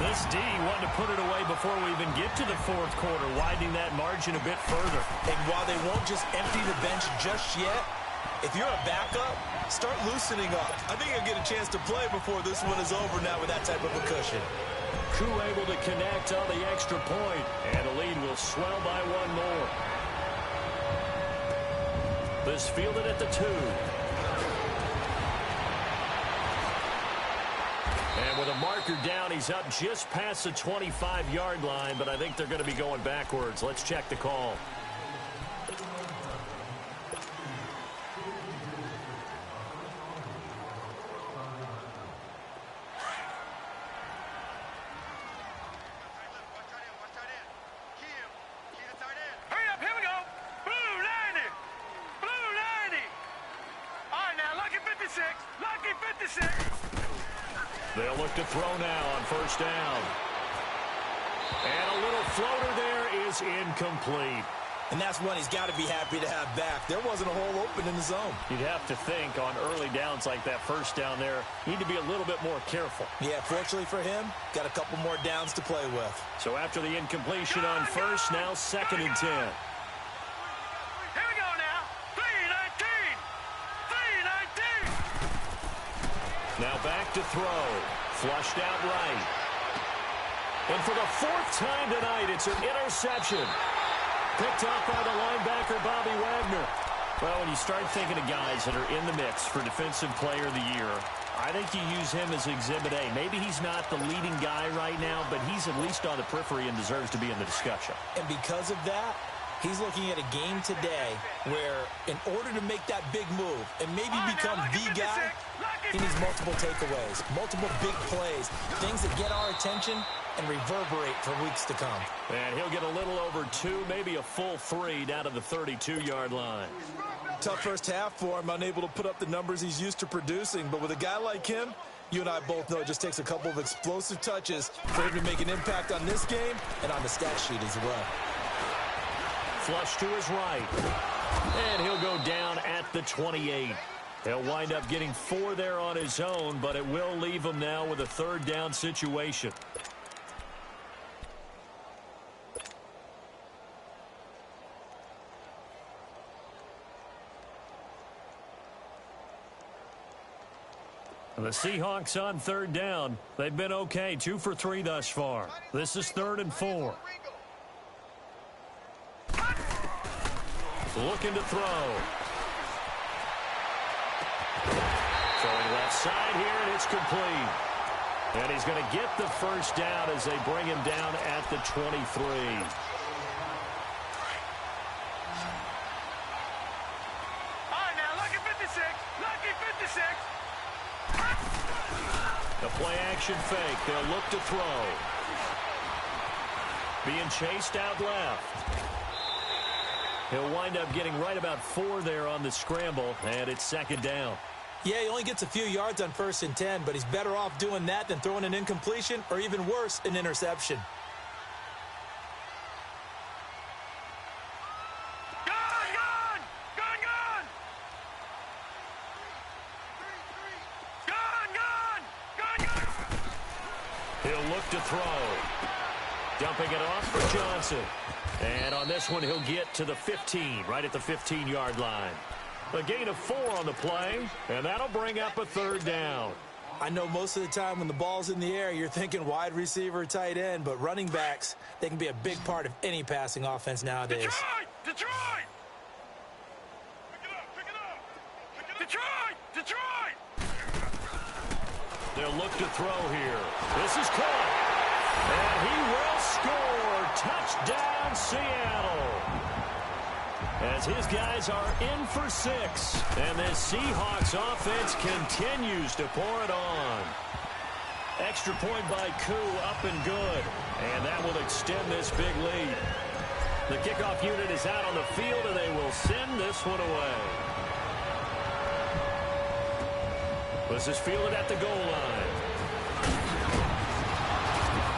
This D wanted to put it away before we even get to the 4th quarter, widening that margin a bit further. And while they won't just empty the bench just yet, if you're a backup, start loosening up. I think you'll get a chance to play before this one is over now with that type of a cushion. Koo able to connect on the extra point, and the lead will swell by 1 more. This fielded at the 2. And with a marker down, he's up just past the 25-yard line, but I think they're going to be going backwards. Let's check the call. Hurry up, here we go. Blue 90. Blue 90. All right, now, lucky 56. Lucky 56. They'll look to throw now on first down. And a little floater there is incomplete. And that's one he's got to be happy to have back. There wasn't a hole open in the zone. You'd have to think on early downs like that first down there, you need to be a little bit more careful. Yeah, fortunately for him, got a couple more downs to play with. So after the incompletion on first, now 2nd and 10. Here we go now. 319. 319. Now back to throw. Flushed out right. And for the 4th time tonight, it's an interception. Picked up by the linebacker, Bobby Wagner. Well, when you start thinking of guys that are in the mix for Defensive Player of the Year, I think you use him as Exhibit A. Maybe he's not the leading guy right now, but he's at least on the periphery and deserves to be in the discussion. And because of that, he's looking at a game today where in order to make that big move and maybe become the guy, he needs multiple takeaways, multiple big plays, things that get our attention and reverberate for weeks to come. And he'll get a little over 2, maybe a full 3 down to the 32-yard line. Tough first half for him, unable to put up the numbers he's used to producing. But with a guy like him, you and I both know it just takes a couple of explosive touches for him to make an impact on this game and on the stat sheet as well. Flush to his right. And he'll go down at the 28. He'll wind up getting 4 there on his own, but it will leave him now with a 3rd down situation. The Seahawks on 3rd down. They've been okay, 2 for 3 thus far. This is 3rd and 4. Looking to throw. Throwing left side here, and it's complete. And he's going to get the first down as they bring him down at the 23. The play-action fake. They'll look to throw. Being chased out left. He'll wind up getting right about 4 there on the scramble, and it's 2nd down. Yeah, he only gets a few yards on 1st and 10, but he's better off doing that than throwing an incompletion or even worse, an interception. He'll look to throw. Dumping it off for Johnson. And on this one, he'll get to the 15, right at the 15-yard line. A gain of 4 on the play, and that'll bring up a 3rd down. I know most of the time when the ball's in the air, you're thinking wide receiver, tight end, but running backs, they can be a big part of any passing offense nowadays. Detroit! Pick it up! Detroit! They'll look to throw here. This is caught. And he will score. Touchdown, Seattle. As his guys are in for 6. And this Seahawks offense continues to pour it on. Extra point by Koo, up and good. And that will extend this big lead. The kickoff unit is out on the field, and they will send this one away. This is fielded at the goal line.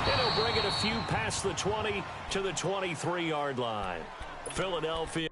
And he'll bring it a few past the 20 to the 23-yard line. Philadelphia.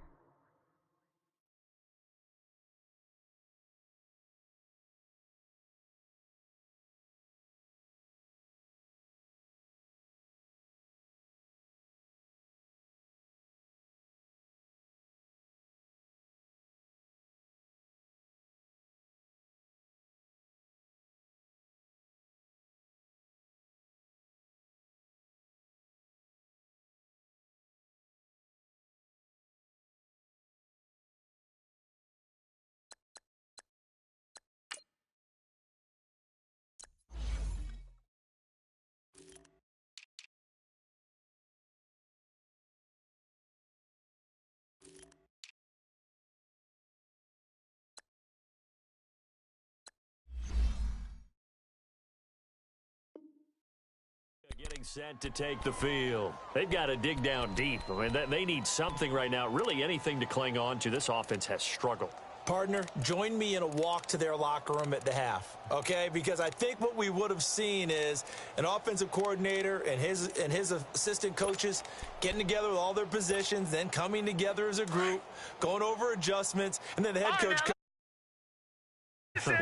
Getting set to take the field. They've got to dig down deep. I mean, they need something right now, really anything to cling on to. This offense has struggled. Partner, join me in a walk to their locker room at the half, okay? Because I think what we would have seen is an offensive coordinator and his assistant coaches getting together with all their positions, then coming together as a group, going over adjustments, and then the head coach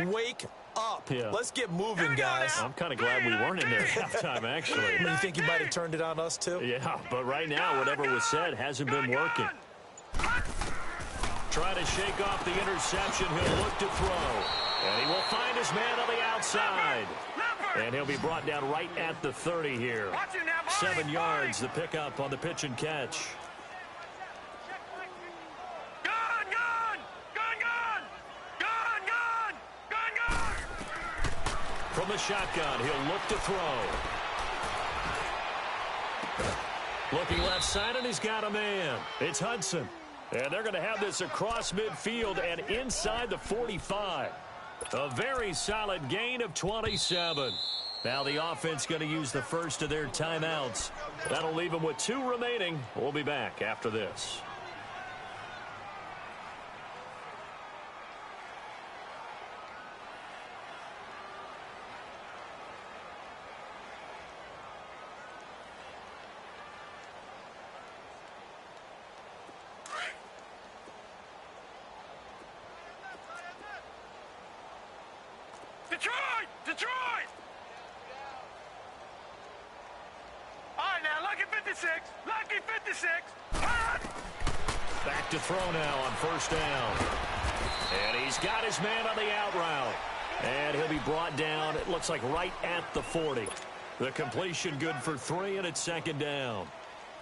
wake up. Yeah. Let's get moving, guys. I'm kind of glad we weren't in there at halftime, actually. You think you might have turned it on us, too? Yeah, but right now, whatever was said hasn't been working. Trying to shake off the interception. He'll look to throw. And he will find his man on the outside. And he'll be brought down right at the 30 here. 7 yards, the pickup on the pitch and catch. From the shotgun, he'll look to throw. Looking left side, and he's got a man. It's Hudson. And they're going to have this across midfield and inside the 45. A very solid gain of 27. Now the offense going to use the first of their timeouts. That'll leave them with 2 remaining. We'll be back after this. Detroit! All right, now, lucky 56. Lucky 56. Back to throw now on first down. And he's got his man on the out route. And he'll be brought down, it looks like right at the 40. The completion good for 3, and it's second down.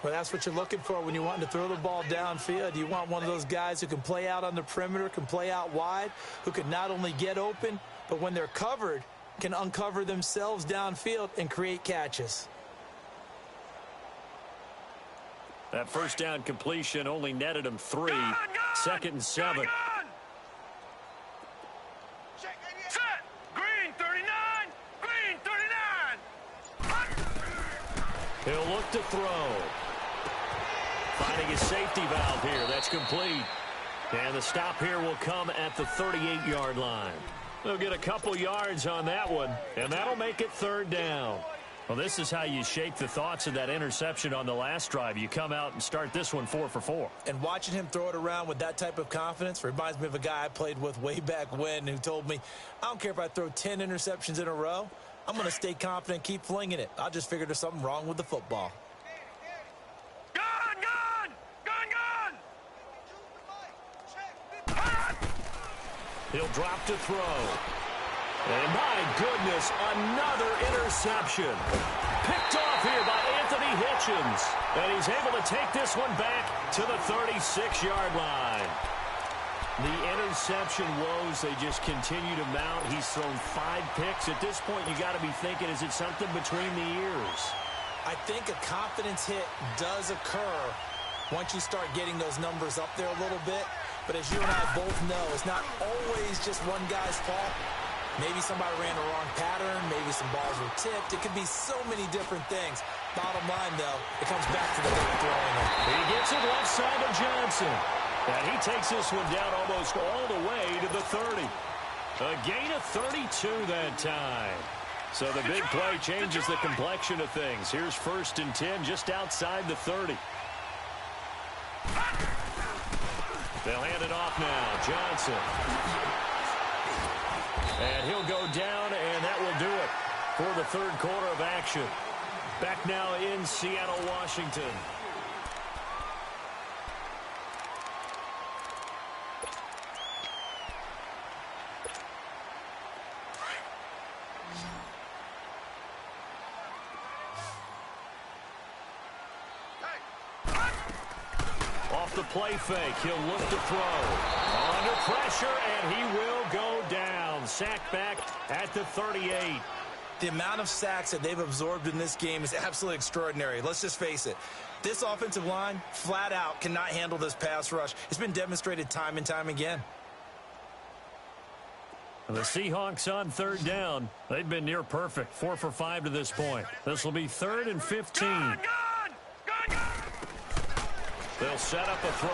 Well, that's what you're looking for when you want to throw the ball downfield. You want one of those guys who can play out on the perimeter, can play out wide, who can not only get open, but when they're covered, can uncover themselves downfield and create catches. That first down completion only netted him 3. Second and 7. Set. Green 39. Green 39. He'll look to throw. Finding his safety valve here. That's complete. And the stop here will come at the 38-yard line. They'll get a couple yards on that one, and that'll make it third down. Well, this is how you shake the thoughts of that interception on the last drive. You come out and start this one 4 for 4. And watching him throw it around with that type of confidence reminds me of a guy I played with way back when who told me, I don't care if I throw 10 interceptions in a row. I'm going to stay confident and keep flinging it. I just figured there's something wrong with the football. He'll drop to throw. And my goodness, another interception. Picked off here by Anthony Hitchens. And he's able to take this one back to the 36-yard line. The interception woes, they just continue to mount. He's thrown 5 picks. At this point, you got to be thinking, is it something between the ears? I think a confidence hit does occur once you start getting those numbers up there a little bit. But as you and I both know, it's not always just one guy's fault. Maybe somebody ran the wrong pattern. Maybe some balls were tipped. It could be so many different things. Bottom line, though, it comes back to the guy throwing it. He gets it left side of Johnson. And he takes this one down almost all the way to the 30. A gain of 32 that time. So the big play changes the complexion of things. Here's 1st and 10 just outside the 30. They'll hand it off now. Johnson. And he'll go down, and that will do it for the third quarter of action. Back now in Seattle, Washington. Off the play fake, he'll look to throw. Under pressure, and he will go down. Sacked back at the 38. The amount of sacks that they've absorbed in this game is absolutely extraordinary. Let's just face it. This offensive line, flat out, cannot handle this pass rush. It's been demonstrated time and time again. The Seahawks on third down. They've been near perfect, 4 for 5 to this point. This will be 3rd and 15. They'll set up a throw.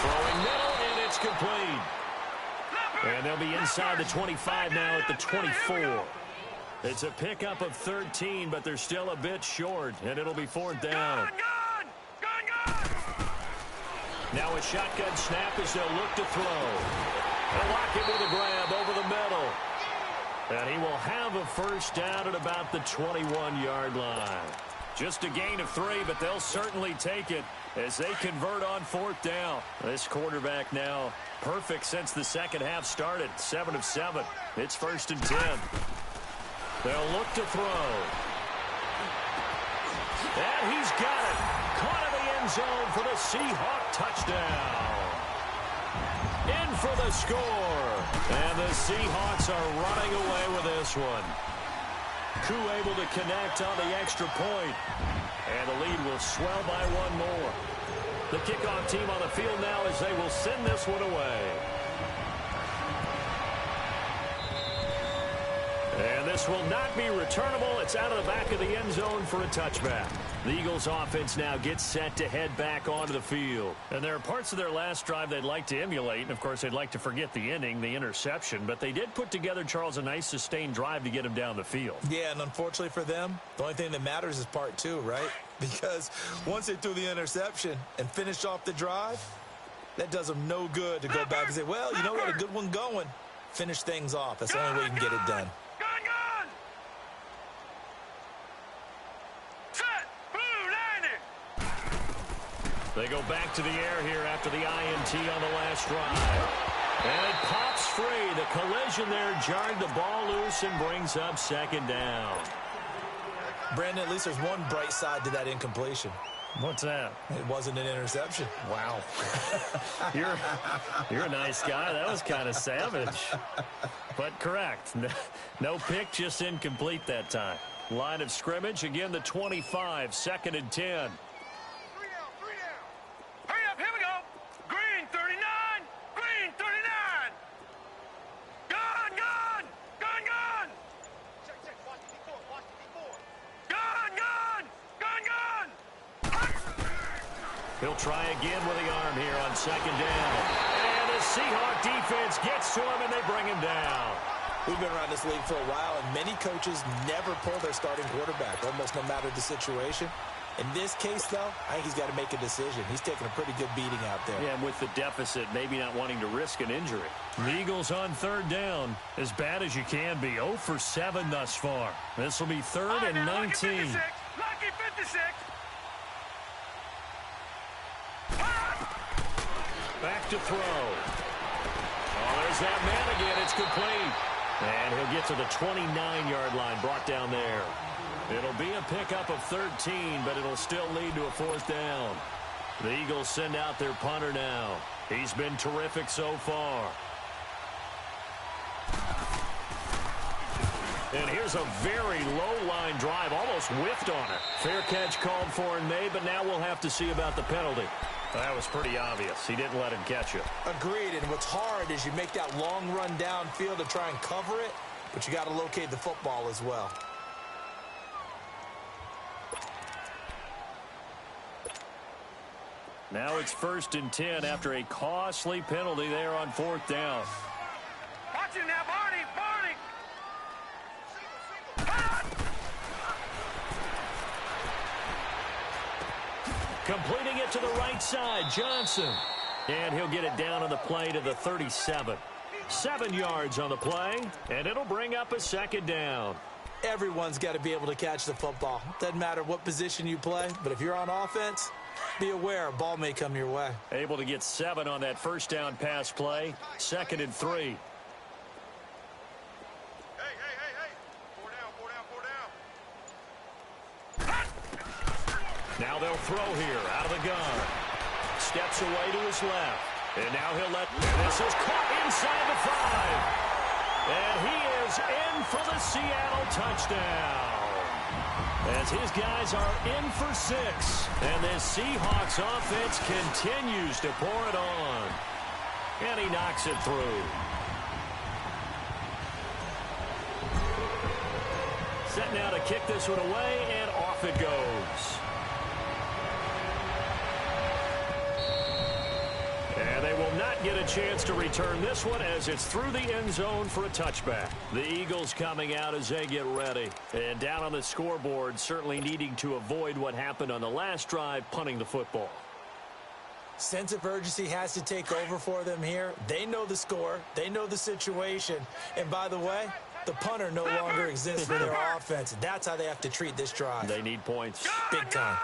Throwing middle, and it's complete. And they'll be inside the 25 now at the 24. It's a pickup of 13, but they're still a bit short, and it'll be 4th down. Now a shotgun snap as they'll look to throw. They'll lock it with a grab over the middle. And he will have a first down at about the 21-yard line. Just a gain of 3, but they'll certainly take it as they convert on 4th down. This quarterback now perfect since the second half started, 7 of 7. It's 1st and 10. They'll look to throw. And he's got it. Caught in the end zone for the Seahawk touchdown. In for the score. And the Seahawks are running away with this one. Koo able to connect on the extra point. And the lead will swell by 1 more. The kickoff team on the field now as they will send this one away. And this will not be returnable. It's out of the back of the end zone for a touchback. The Eagles offense now gets set to head back onto the field. And there are parts of their last drive they'd like to emulate. And, of course, they'd like to forget the inning, the interception. But they did put together, Charles, a nice sustained drive to get him down the field. Yeah, and unfortunately for them, the only thing that matters is part 2, right? Because once they threw the interception and finished off the drive, that does them no good to go back and say, well, you know what, a good one going. Finish things off. That's the only way you can get it done. They go back to the air here after the INT on the last drive. And it pops free. The collision there jarred the ball loose and brings up 2nd down. Brandon, at least there's one bright side to that incompletion. What's that? It wasn't an interception. Wow. You're a nice guy. That was kind of savage. But correct. No pick, just incomplete that time. Line of scrimmage, again the 25, 2nd and 10. He'll try again with the arm here on 2nd down. And the Seahawk defense gets to him, and they bring him down. We've been around this league for a while, and many coaches never pull their starting quarterback, almost no matter the situation. In this case, though, I think he's got to make a decision. He's taking a pretty good beating out there. Yeah, and with the deficit, maybe not wanting to risk an injury. The Eagles on 3rd down, as bad as you can be. 0 for 7 thus far. This will be 3rd and 19. Lucky 56. Lucky 56. Back to throw. Oh, there's that man again. It's complete. And he'll get to the 29-yard line, brought down there. It'll be a pickup of 13, but it'll still lead to a 4th down. The Eagles send out their punter now. He's been terrific so far. And here's a very low-line drive, almost whiffed on it. Fair catch called for and made, but now we'll have to see about the penalty. That was pretty obvious. He didn't let him catch it. Agreed, and what's hard is you make that long run downfield to try and cover it, but you got to locate the football as well. Now it's 1st and 10 after a costly penalty there on 4th down. Watch him now, Barney! Barney! Completing it to the right side, Johnson. And he'll get it down on the play to the 37. 7 yards on the play, and it'll bring up a 2nd down. Everyone's got to be able to catch the football. Doesn't matter what position you play, but if you're on offense, be aware a ball may come your way. Able to get 7 on that 1st down pass play. 2nd and 3. Hey! 4 down. Now they'll throw here out of the gun. Steps away to his left. And now he'll let this is caught inside the 5. And he is in for the Seattle touchdown. As his guys are in for 6. And this Seahawks offense continues to pour it on. And he knocks it through. set now to kick this one away, and off it goes. And they will not get a chance to return this one as it's through the end zone for a touchback. The Eagles coming out as they get ready. And down on the scoreboard, certainly needing to avoid what happened on the last drive, punting the football. Sense of urgency has to take over for them here. They know the score. They know the situation. And by the way, the punter no longer exists for their offense. That's how they have to treat this drive. They need points. Big time.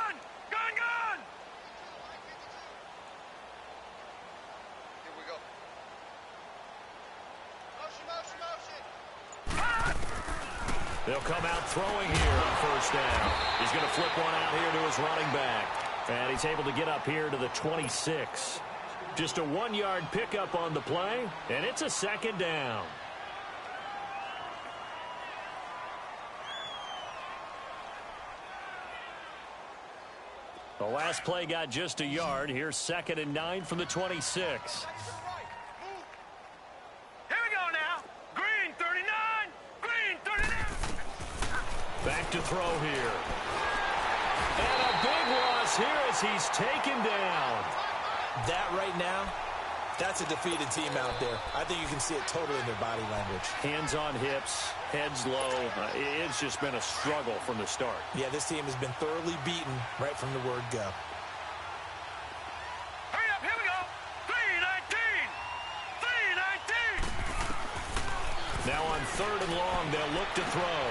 They'll come out throwing here on first down. He's going to flip one out here to his running back. And he's able to get up here to the 26. Just a 1-yard pickup on the play, and it's a second down. The last play got just a yard. Here's 2nd and 9 from the 26. Back to throw here. And a big loss here as he's taken down. That right now, that's a defeated team out there. I think you can see it totally in their body language. Hands on hips, heads low. It's just been a struggle from the start. Yeah, this team has been thoroughly beaten right from the word go. Hurry up, here we go. 3-19. Now on 3rd and long, they'll look to throw.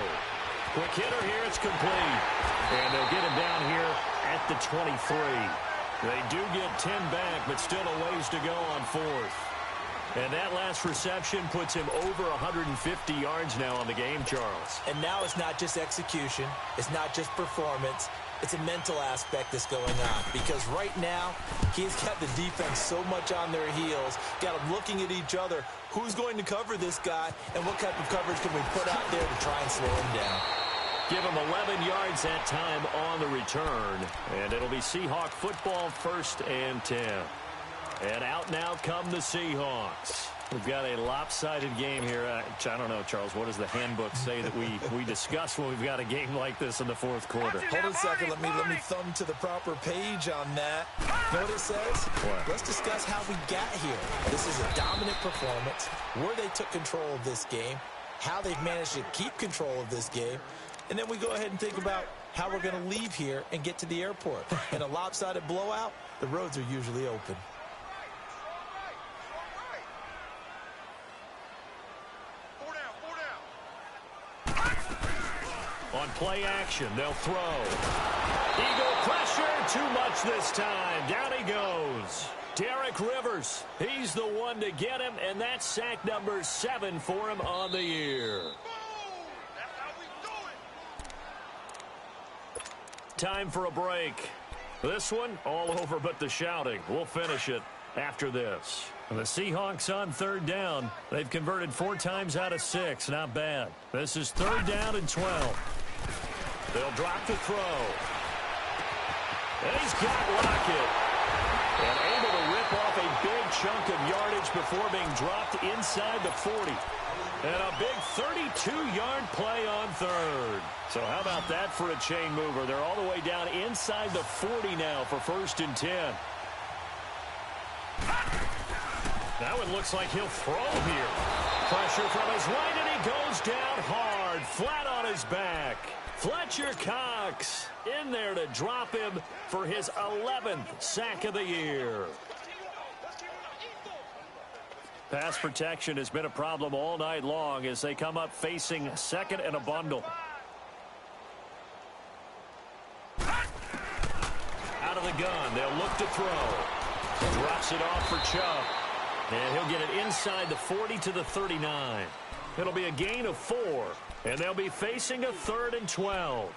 Quick hitter here, it's complete. And they'll get him down here at the 23. They do get 10 back, but still a ways to go on 4th. And that last reception puts him over 150 yards now on the game, Charles. And now it's not just execution. It's not just performance. It's a mental aspect that's going on. Because right now, he's got the defense so much on their heels, got them looking at each other. Who's going to cover this guy, and what type of coverage can we put out there to try and slow him down? Give him 11 yards that time on the return. And it'll be Seahawk football, 1st and 10. And out now come the Seahawks. We've got a lopsided game here. I don't know, Charles, what does the handbook say that we discuss when we've got a game like this in the 4th quarter? Hold on a second. Let me thumb to the proper page on that. You know what it says? What? Let's discuss how we got here. This is a dominant performance, where they took control of this game, how they've managed to keep control of this game, and then we go ahead and think about how we're going to leave here and get to the airport. In a lopsided blowout, the roads are usually open. On play action, they'll throw. Eagle pressure, too much this time. Down he goes. Derek Rivers, he's the one to get him, and that's sack number 7 for him on the year. Time for a break. This one, all over but the shouting. We'll finish it after this. The Seahawks on 3rd down. They've converted 4 times out of 6. Not bad. This is 3rd down and 12. They'll drop the throw. And he's got Lockett. And able to rip off a big chunk of yardage before being dropped inside the 40. And a big 32-yard play on 3rd. So how about that for a chain mover? They're all the way down inside the 40 now for 1st and 10. Now it looks like he'll throw here. Pressure from his right, and he goes down hard, flat on his back. Fletcher Cox in there to drop him for his 11th sack of the year. Pass protection has been a problem all night long as they come up facing 2nd and a bundle. Out of the gun, they'll look to throw. Drops it off for Chubb. And he'll get it inside the 40 to the 39. It'll be a gain of 4. And they'll be facing a 3rd and 12.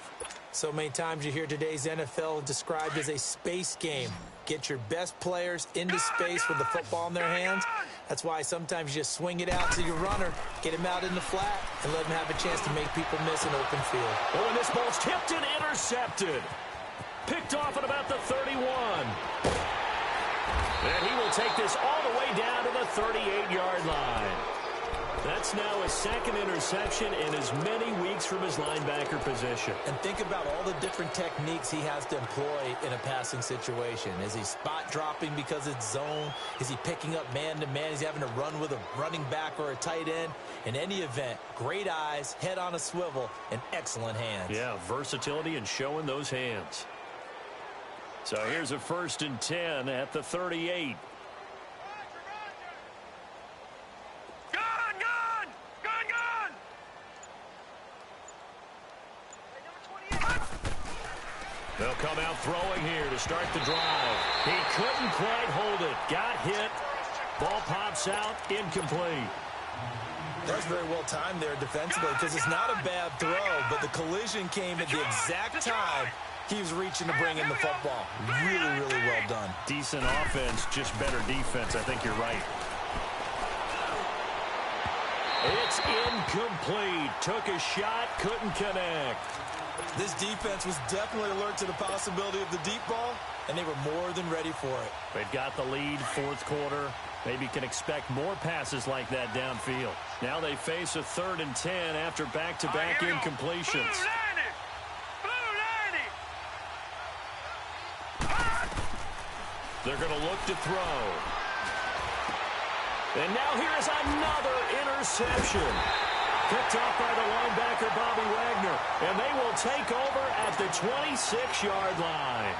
So many times you hear today's NFL described as a space game. Get your best players into space with the football in their hands. That's why sometimes you just swing it out to your runner, get him out in the flat, and let him have a chance to make people miss an open field. Oh, and this ball's tipped and intercepted. Picked off at about the 31. And he will take this all the way down to the 38-yard line. That's now his second interception in as many weeks from his linebacker position. And think about all the different techniques he has to employ in a passing situation. Is he spot dropping because it's zone? Is he picking up man-to-man? Is he having to run with a running back or a tight end? In any event, great eyes, head on a swivel, and excellent hands. Yeah, versatility and showing those hands. So here's a 1st and 10 at the 38. They'll come out throwing here to start the drive. He couldn't quite hold it. Got hit. Ball pops out. Incomplete. That's very well timed there defensively because it's not a bad throw, but the collision came at the exact time he was reaching to bring in the football. Really, really well done. Decent offense, just better defense. I think you're right. It's incomplete. Took a shot, couldn't connect. This defense was definitely alert to the possibility of the deep ball, and they were more than ready for it. They've got the lead, 4th quarter. Maybe can expect more passes like that downfield. Now they face a 3rd and 10 after back-to-back incompletions. They're going to look to throw. And now here's another interception. Picked off by the linebacker, Bobby Wagner. And they will take over at the 26-yard line.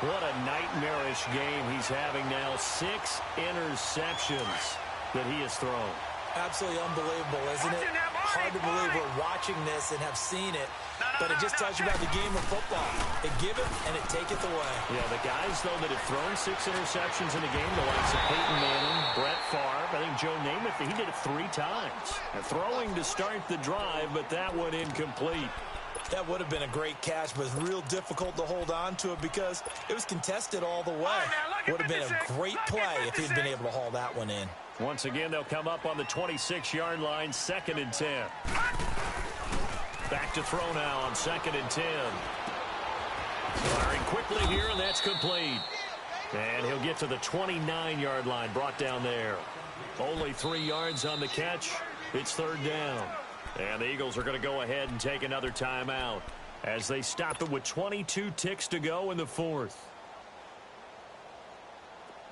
What a nightmarish game he's having now. 6 interceptions that he has thrown. Absolutely unbelievable, isn't it? Hard to believe we're watching this and have seen it, but it just tells you about the game of football. It giveth and it taketh away. Yeah, the guys, though, that have thrown 6 interceptions in a game, the likes of Peyton Manning, Brett Favre, I think Joe Namath, he did it 3 times. And throwing to start the drive, but that one incomplete. That would have been a great catch, but it's real difficult to hold on to it because it was contested all the way. Would have been a great play if he'd been able to haul that one in. Once again, they'll come up on the 26-yard line, 2nd and 10. Back to throw now on 2nd and 10. Firing quickly here, and that's complete. And he'll get to the 29-yard line, brought down there. Only 3 yards on the catch. It's 3rd down. And the Eagles are going to go ahead and take another timeout as they stop it with 22 ticks to go in the 4th.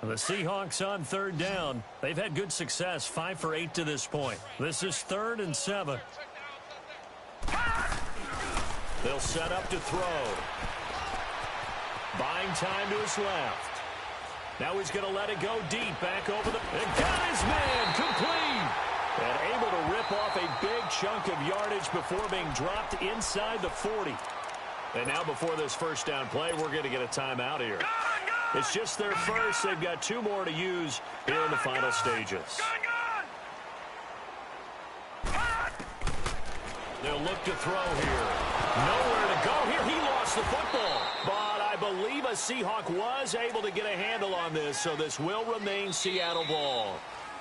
The Seahawks on 3rd down. They've had good success, 5 for 8 to this point. This is 3rd and 7. They'll set up to throw. Buying time to his left. Now he's going to let it go deep, back over the... And got his man, complete! And able to rip off a big chunk of yardage before being dropped inside the 40. And now before this 1st down play, we're going to get a timeout here. It's just their first. They've got 2 more to use here in the final stages. They'll look to throw here. Nowhere to go here. He lost the football. But I believe a Seahawk was able to get a handle on this, so this will remain Seattle ball.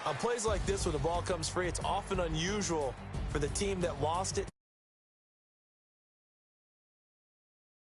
On plays like this, when the ball comes free, it's often unusual for the team that lost it